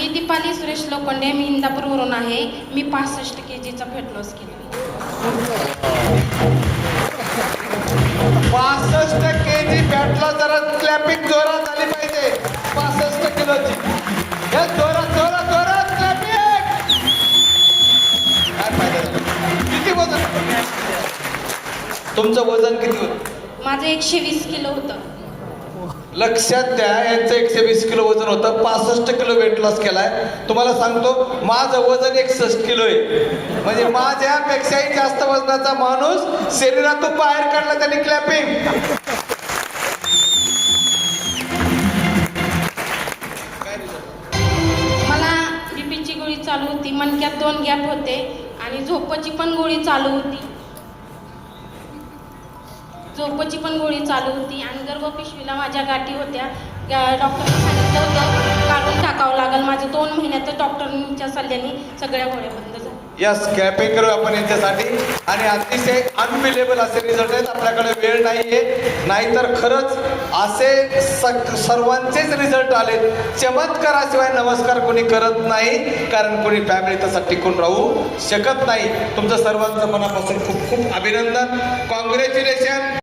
मी दीपाली सुरेश लोखंडे, मी इंदापूरवरून आहे. मी 65 kgचा fat loss केला. 65 kg फॅटला जरा क्लॅपिंग जोरात झाली पाहिजे. 65 किलोची हे जोरात जोरात जोरात क्लॅपिंग. काय फायदा झाला? किती वजन? तुमचं वजन किती होतं? माझं 120 किलो होतं. लक्षात द्या, यांचं 120 किलो वजन होतं. 65 किलो वेट लॉस केलाय. तुम्हाला सांगतो, माझं वजन 61 किलो आहे. म्हणजे माझ्यापेक्षाही जास्त वजनाचा माणूस शरीरातून बाहेर काढला त्यांनी क्लॅपिंग. मला बीपीची गोळी चालू होती, मणक्यात 2 गॅप होते आणि झोपची पण गोळी चालू होती. आणि गर्भपिशवीला माझ्या गाठी होत्या. डॉक्टरने सांगितलं होतं काढून टाकावं लागेल. माझे 2 महिन्यात डॉक्टरांच्या सल्ल्याने सगळ्या गोळ्या बंद झाल्या. यस, क्लॅपिंग करू आपण यांच्यासाठी. आणि अतिशय अनबिलेबल असे रिझल्ट आहेत. आपल्याकडे वेळ नाहीये, नाहीतर खरंच असे सर्वांचेच रिझल्ट आले. चमत्काराशिवाय नमस्कार कोणी करत नाही, कारण कोणी फॅमिली तसा टिकून राहू शकत नाही. तुमचं सर्वांचं मनापासून खूप खूप अभिनंदन. कॉंग्रॅच्युलेशन.